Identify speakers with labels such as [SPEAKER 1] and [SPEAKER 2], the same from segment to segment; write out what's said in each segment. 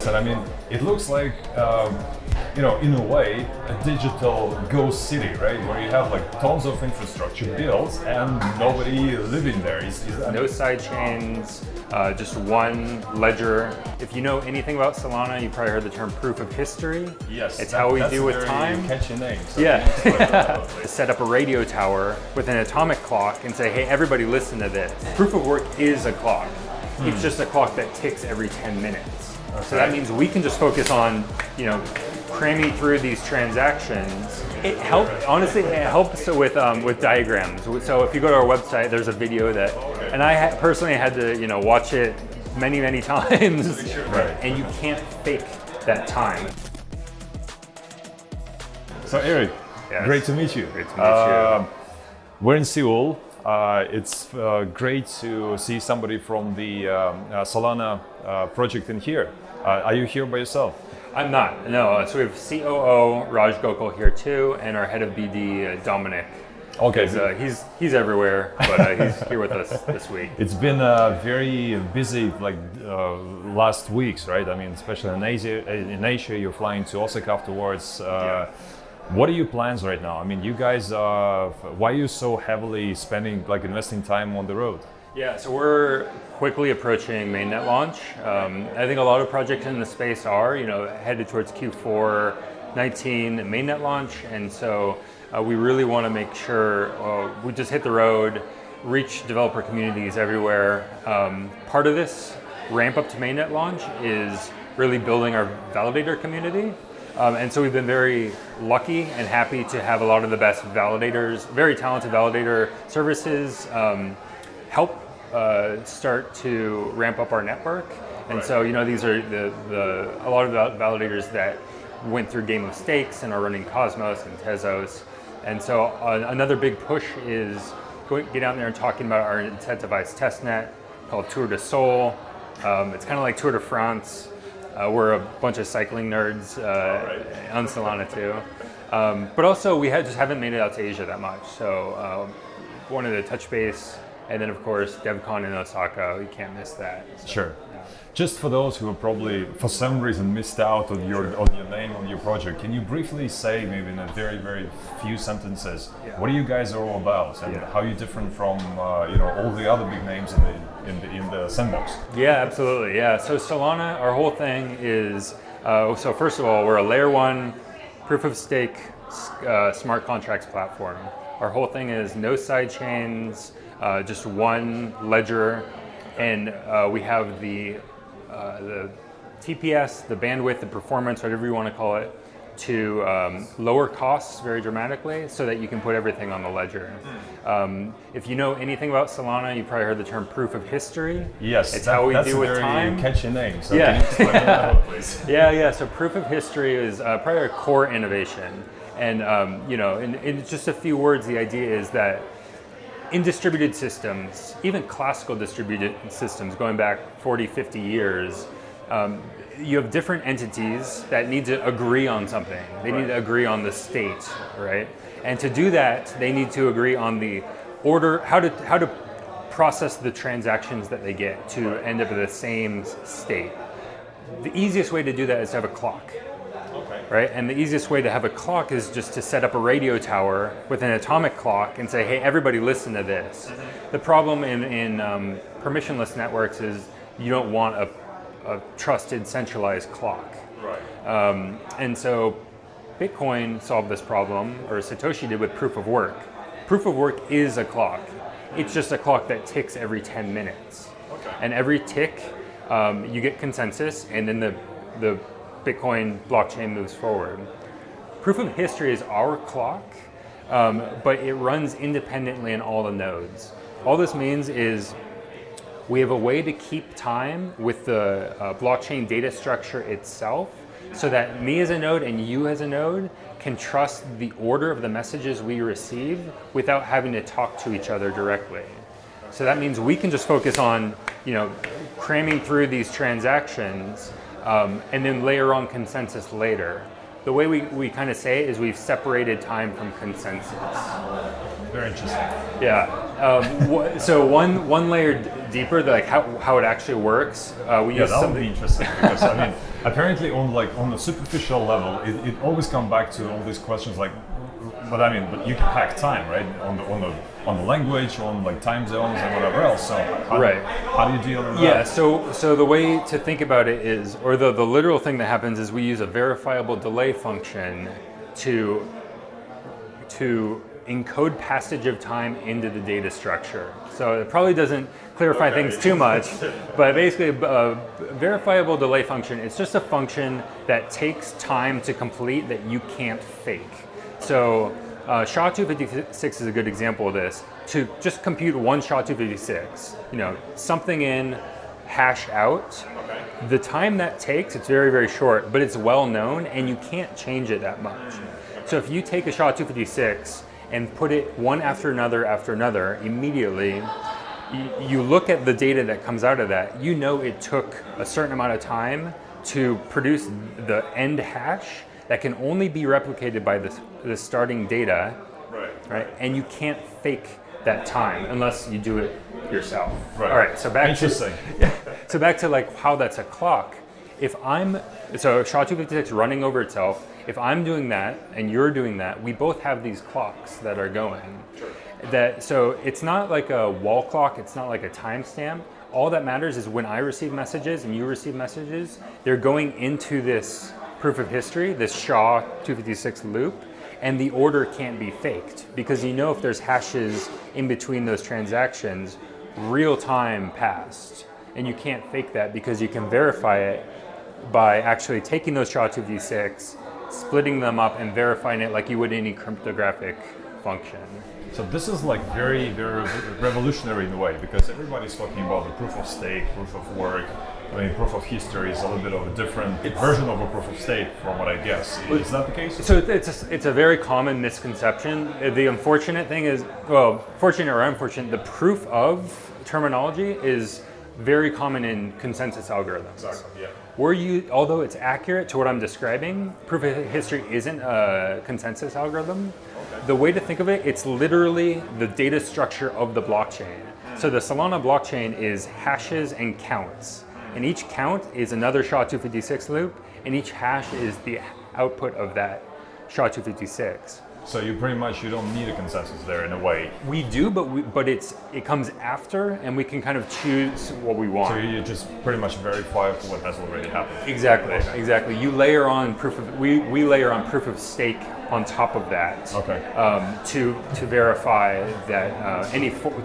[SPEAKER 1] And I mean, it looks like, in a way, a digital ghost city, right? Where you have like tons of infrastructure built and nobody living there.
[SPEAKER 2] No side chains, just one ledger. If you know anything about Solana, you probably heard the term proof of history.
[SPEAKER 1] Yes,
[SPEAKER 2] it's how we do with
[SPEAKER 1] very
[SPEAKER 2] time.
[SPEAKER 1] Catchy name. So
[SPEAKER 2] Yeah. Set up a radio tower with an atomic clock and say, hey, everybody listen to this. Proof of work is a clock. It's just a clock that ticks every 10 minutes. Okay. So that means we can just focus on, cramming through these transactions. It helps, honestly, it helps with diagrams. So if you go to our website, there's a video that, and I personally had to, watch it many, many times,
[SPEAKER 1] right.
[SPEAKER 2] And you can't fake that time.
[SPEAKER 1] So Eric,
[SPEAKER 2] yes.
[SPEAKER 1] Great to meet you.
[SPEAKER 2] Great to meet you.
[SPEAKER 1] We're in Seoul. It's great to see somebody from the Solana project in here. Are you here by yourself?
[SPEAKER 2] I'm not, no. So we have COO Raj Gokul here too, and our head of BD, Dominic.
[SPEAKER 1] Okay.
[SPEAKER 2] He's everywhere, but he's here with us this week.
[SPEAKER 1] It's been very busy last weeks, right? I mean, especially in Asia, you're flying to Osaka afterwards.
[SPEAKER 2] Yeah.
[SPEAKER 1] What are your plans right now? I mean, you guys, why are you so heavily investing time on the road?
[SPEAKER 2] Yeah, so we're quickly approaching mainnet launch. I think a lot of projects in the space are, headed towards Q4 19 mainnet launch, and so we really want to make sure we just hit the road, reach developer communities everywhere. Part of this ramp up to mainnet launch is really building our validator community. And so we've been very lucky and happy to have a lot of the best validators, very talented validator services help start to ramp up our network. And so, these are a lot of the validators that went through Game of Stakes and are running Cosmos and Tezos. And so another big push is get out there and talking about our incentivized testnet called Tour de Seoul. It's kind of like Tour de France. We're a bunch of cycling nerds on Solana too. But also we just haven't made it out to Asia that much. So wanted to touch base. And then of course, DevCon in Osaka, you can't miss that. So,
[SPEAKER 1] sure.
[SPEAKER 2] yeah.
[SPEAKER 1] Just for those who have probably, for some reason, missed out on your name, on your project, can you briefly say, maybe in a very, very few sentences, what are you guys all about, and how are you different from all the other big names in the sandbox?
[SPEAKER 2] Yeah, absolutely. Yeah. So Solana, our whole thing is so first of all, we're a layer 1 proof of stake smart contracts platform. Our whole thing is no side chains, just one ledger, and we have the TPS, the bandwidth, the performance, whatever you want to call it, to lower costs very dramatically so that you can put everything on the ledger. If you know anything about Solana, you probably heard the term proof of history.
[SPEAKER 1] Yes,
[SPEAKER 2] it's how we do with time.
[SPEAKER 1] That's a very catchy name. So
[SPEAKER 2] yeah.
[SPEAKER 1] Can you explain that, please?
[SPEAKER 2] Yeah. So proof of history is probably a core innovation. And in just a few words, the idea is that in distributed systems, even classical distributed systems going back 40, 50 years, you have different entities that need to agree on something. They need to agree on the state, right? And to do that, they need to agree on the order, how to process the transactions that they get to end up in the same state. The easiest way to do that is to have a clock. Right? And the easiest way to have a clock is just to set up a radio tower with an atomic clock and say, hey, everybody listen to this. The problem in permissionless networks is you don't want a trusted centralized clock.
[SPEAKER 1] Right.
[SPEAKER 2] And so Bitcoin solved this problem, or Satoshi did, with proof of work. Proof of work is a clock. It's just a clock that ticks every 10 minutes.
[SPEAKER 1] Okay.
[SPEAKER 2] And every tick, you get consensus, and then the Bitcoin blockchain moves forward. Proof of history is our clock, but it runs independently in all the nodes. All this means is we have a way to keep time with the blockchain data structure itself, so that me as a node and you as a node can trust the order of the messages we receive without having to talk to each other directly. So that means we can just focus on, cramming through these transactions and then layer on consensus later. The way we kind of say it is we've separated time from consensus.
[SPEAKER 1] Very interesting.
[SPEAKER 2] Yeah. So one layer deeper, like how it actually works. We use
[SPEAKER 1] that would be interesting because I mean, apparently on the superficial level, it always comes back to all these questions like, but I mean, but you can hack time, right? On the language, on like time zones and whatever else. So how do you deal with that?
[SPEAKER 2] Yeah. So the way to think about it is, or the literal thing that happens is we use a verifiable delay function to encode passage of time into the data structure. So it probably doesn't clarify things too much, but basically a verifiable delay function, it's just a function that takes time to complete that you can't fake. So SHA-256 is a good example of this. To just compute one SHA-256, something in, hash out, the time that takes, it's very, very short, but it's well known and you can't change it that much. So if you take a SHA-256 and put it one after another, immediately, you look at the data that comes out of that, it took a certain amount of time to produce the end hash that can only be replicated by the starting data, right? And you can't fake that time unless you do it yourself.
[SPEAKER 1] Right.
[SPEAKER 2] All right, so back to like how that's a clock. So SHA-256 running over itself, if I'm doing that and you're doing that, we both have these clocks that are going. So it's not like a wall clock, it's not like a timestamp. All that matters is when I receive messages and you receive messages, they're going into this proof of history, this SHA-256 loop, and the order can't be faked because if there's hashes in between those transactions, real time passed. And you can't fake that because you can verify it by actually taking those SHA-256, splitting them up and verifying it like you would any cryptographic function.
[SPEAKER 1] So this is like very, very revolutionary in a way because everybody's talking about the proof of stake, proof of work. I mean, proof of history is a little bit of a different version of a proof of stake from what I guess. Is that the case?
[SPEAKER 2] So it's a very common misconception. The unfortunate thing is, well, fortunate or unfortunate, the proof of terminology is very common in consensus algorithms.
[SPEAKER 1] Exactly, yeah.
[SPEAKER 2] Although it's accurate to what I'm describing, proof of history isn't a consensus algorithm. The way to think of it, it's literally the data structure of the blockchain. So the Solana blockchain is hashes and counts. And each count is another SHA-256 loop, and each hash is the output of that SHA-256.
[SPEAKER 1] So you don't need a consensus there in a way.
[SPEAKER 2] We do, but it comes after, and we can kind of choose what we want.
[SPEAKER 1] So you just pretty much verify what has already happened.
[SPEAKER 2] Exactly, exactly. You layer on we layer on proof of stake on top of that.
[SPEAKER 1] Okay.
[SPEAKER 2] To verify that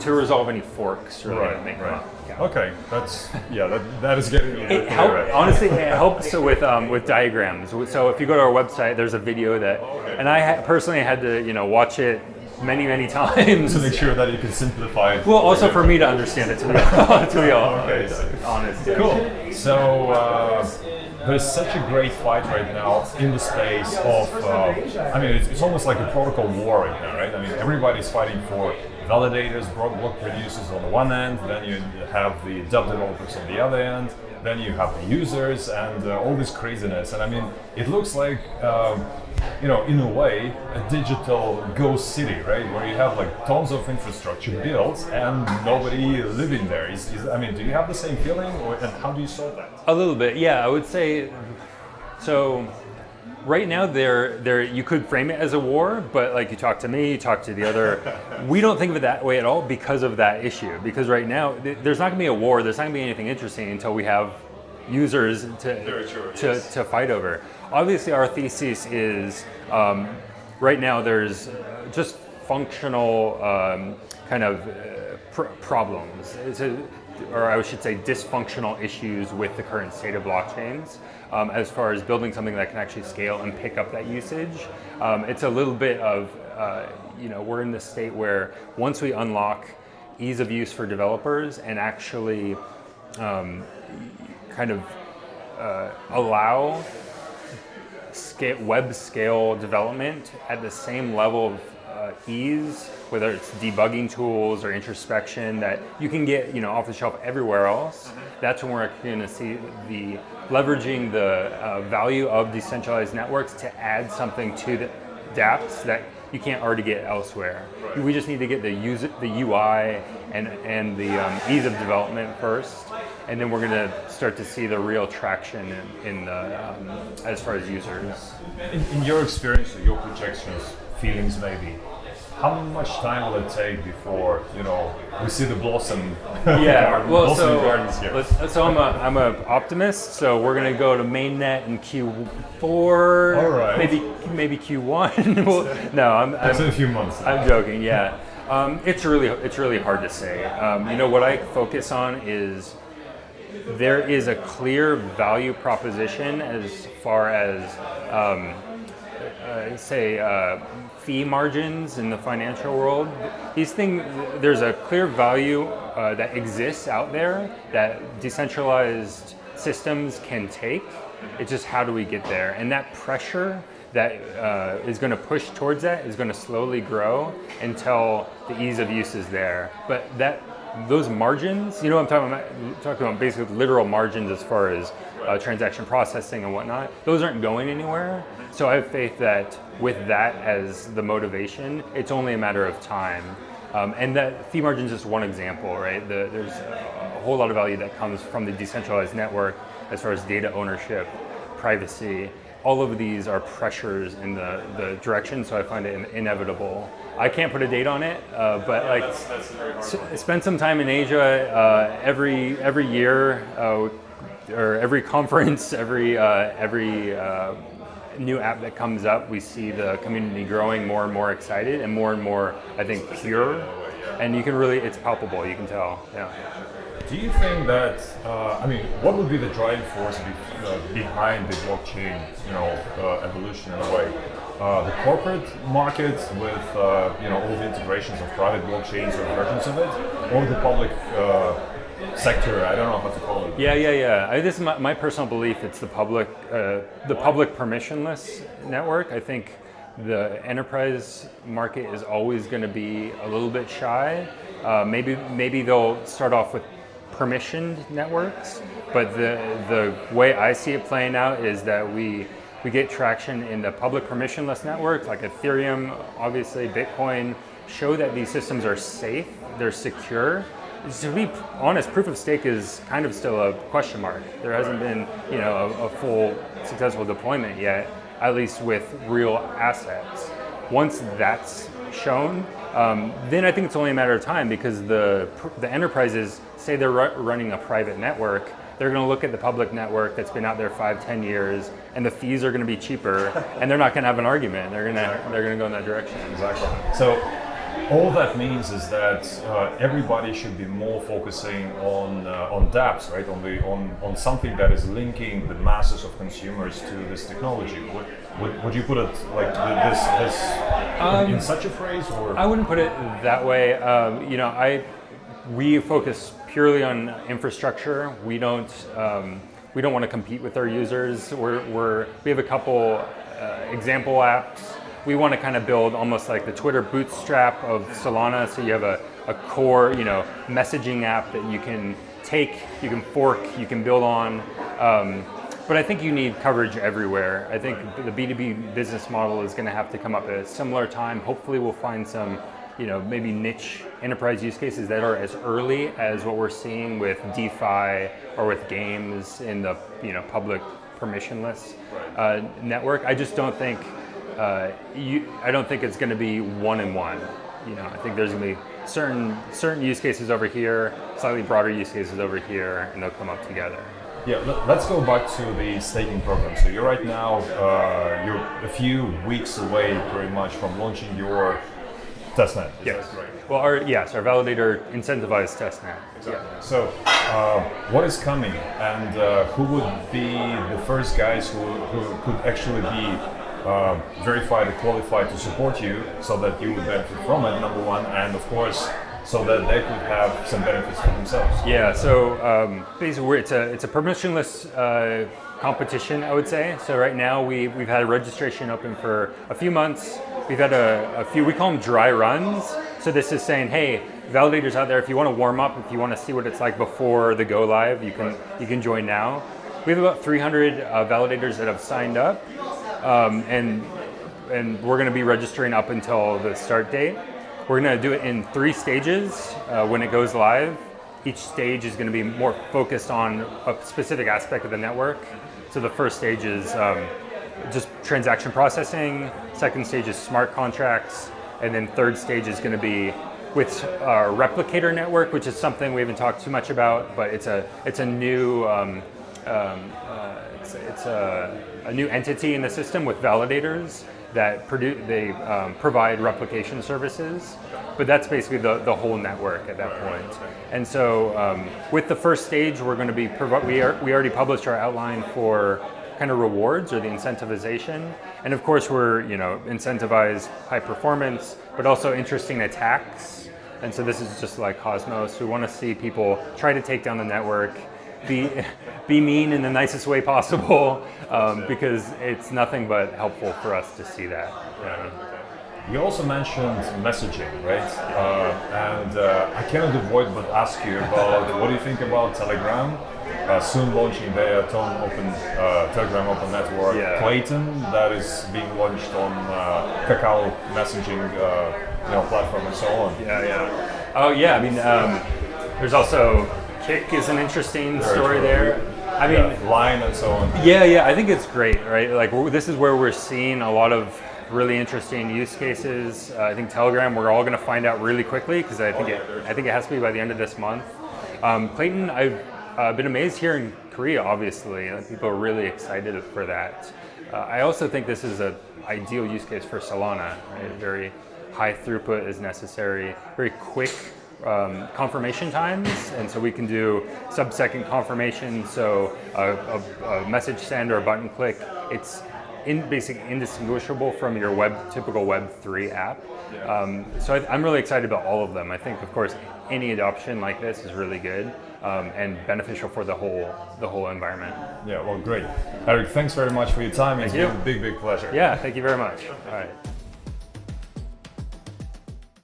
[SPEAKER 2] to resolve any forks really that make them up. Yeah.
[SPEAKER 1] Okay, that is getting
[SPEAKER 2] it helps. Honestly, it helps with diagrams. So if you go to our website, there's a video that, and I personally had to watch it many times
[SPEAKER 1] to make sure that you can simplify it.
[SPEAKER 2] Well, also for me to understand it, to be honest. Yeah.
[SPEAKER 1] Cool. So there's such a great fight right now in the space of. It's almost like a protocol war right now, right? I mean, everybody's fighting for validators, block producers on the one end, then you have the dev developers on the other end, then you have the users and all this craziness. And I mean, it looks like, in a way, a digital ghost city, right? Where you have like tons of infrastructure built and nobody living there. Do you have the same feeling, and how do you solve that?
[SPEAKER 2] A little bit, yeah. I would say so. Right now, you could frame it as a war, but like you talk to me, you talk to the other, we don't think of it that way at all because of that issue. Because right now, there's not going to be a war, there's not going to be anything interesting until we have users to fight over. Obviously, our thesis is, right now there's just functional problems. Or I should say dysfunctional issues with the current state of blockchains as far as building something that can actually scale and pick up that usage. It's a little bit of, we're in this state where once we unlock ease of use for developers and actually allow web scale development at the same level of ease, whether it's debugging tools or introspection that you can get off the shelf everywhere else, that's when we're going to see the leveraging the value of decentralized networks to add something to the dApps that you can't already get elsewhere. Right. We just need to get the UI and the ease of development first. and then we're going to start to see the real traction in the as far as users.
[SPEAKER 1] In your experience, or your projections, feelings maybe, how much time will it take before we see the blossom?
[SPEAKER 2] Yeah,
[SPEAKER 1] blossoming gardens here.
[SPEAKER 2] So I'm a optimist. So we're going to go to mainnet in Q4,
[SPEAKER 1] All right.
[SPEAKER 2] maybe Q1. No,
[SPEAKER 1] It's in a few months.
[SPEAKER 2] I'm joking. Yeah, it's really hard to say. What I focus on is there is a clear value proposition as far as fee margins in the financial world. These things, there's a clear value that exists out there that decentralized systems can take. It's just how do we get there? And that pressure that is going to push towards that is going to slowly grow until the ease of use is there. But those margins, I'm talking about basically literal margins as far as transaction processing and whatnot, those aren't going anywhere. So I have faith that with that as the motivation, it's only a matter of time. And that fee margin is just one example, right? There's a whole lot of value that comes from the decentralized network as far as data ownership, privacy. All of these are pressures in the direction, so I find it inevitable. I can't put a date on it, but spend some time in Asia every year, or every conference, every new app that comes up, we see the community growing more and more excited and more, I think, pure. And you can it's palpable, you can tell. Yeah.
[SPEAKER 1] Do you think that, what would be the driving force behind the blockchain, evolution in a way? The corporate market with, all the integrations of private blockchains or versions of it, or the public sector, I don't know how to call it.
[SPEAKER 2] Yeah. This is my personal belief. It's the public permissionless network. I think the enterprise market is always going to be a little bit shy. Maybe they'll start off with permissioned networks, but the way I see it playing out is that we get traction in the public permissionless networks like Ethereum, obviously Bitcoin, show that these systems are safe, they're secure. To be honest, proof of stake is kind of still a question mark. There hasn't been, a full successful deployment yet, at least with real assets. Once that's shown, then I think it's only a matter of time, because the enterprises say they're running a private network. They're going to look at the public network that's been out there 5-10 years, and the fees are going to be cheaper, and they're not going to have an argument. They're going to go in that direction.
[SPEAKER 1] Exactly. So all that means is that everybody should be more focusing on dApps, right? On something that is linking the masses of consumers to this technology. Would you put it like this in such a phrase, or?
[SPEAKER 2] I wouldn't put it that way. We focus purely on infrastructure. We don't want to compete with our users. We have a couple example apps. We want to kind of build almost like the Twitter bootstrap of Solana. So you have a core, messaging app that you can take, you can fork, you can build on. But I think you need coverage everywhere. I think the B2B business model is going to have to come up at a similar time. Hopefully we'll find some, maybe niche enterprise use cases that are as early as what we're seeing with DeFi or with games in the, public permissionless network. I just don't think I don't think it's going to be one and one. I think there's going to be certain use cases over here, slightly broader use cases over here, and they'll come up together.
[SPEAKER 1] Yeah, let's go back to the staking program. So you're right now, you're a few weeks away pretty much from launching your testnet.
[SPEAKER 2] Yes. Well, our validator incentivized testnet.
[SPEAKER 1] Exactly. Yeah. So what is coming, and who would be the first guys who could actually be verified and qualified to support you, so that you would benefit from it, number one, and of course, so that they could have some benefits for themselves?
[SPEAKER 2] Yeah, so basically it's a permissionless competition, I would say. So right now we've had a registration open for a few months. We've had a few, we call them dry runs. So this is saying, hey, validators out there, if you want to warm up, if you want to see what it's like before the go live, you can join now. We have about 300 validators that have signed up. And we're going to be registering up until the start date. We're going to do it in 3 stages when it goes live. each stage is going to be more focused on a specific aspect of the network. So the first stage is just transaction processing, second stage is smart contracts, and then third stage is going to be with our replicator network, which is something we haven't talked too much about, but it's a new it's a new entity in the system with validators that provide replication services, but that's basically the whole network at that point. And so with the first stage, we're going to be we already published our outline for kind of rewards or the incentivization, and of course we're incentivize high performance, but also interesting attacks. And so this is just like Cosmos. We want to see people try to take down the network, be mean in the nicest way possible, because it's nothing but helpful for us to see that.
[SPEAKER 1] You also mentioned messaging, right? And I cannot avoid but ask you about what do you think about Telegram? Soon launching their Telegram Open Network, Clayton, that is being launched on Kakao messaging platform and so on.
[SPEAKER 2] Oh yeah, I mean, there's also Kik is an interesting story there. I mean,
[SPEAKER 1] Line and so on.
[SPEAKER 2] Yeah, I think it's great, right? Like this is where we're seeing a lot of really interesting use cases. I think Telegram, we're all going to find out really quickly because I think it has to be by the end of this month. Clayton, I've been amazed here in Korea, obviously. People are really excited for that. I also think this is an ideal use case for Solana. Right? Very high throughput is necessary, very quick confirmation times, and so we can do sub-second confirmation, so a message send or a button click, it's basically indistinguishable from your typical Web3 app. So I'm really excited about all of them. I think, of course, any adoption like this is really good and beneficial for the whole environment.
[SPEAKER 1] Yeah, well, great. Eric, thanks very much for your time. It's been a big pleasure.
[SPEAKER 2] Yeah, thank you very much. All right.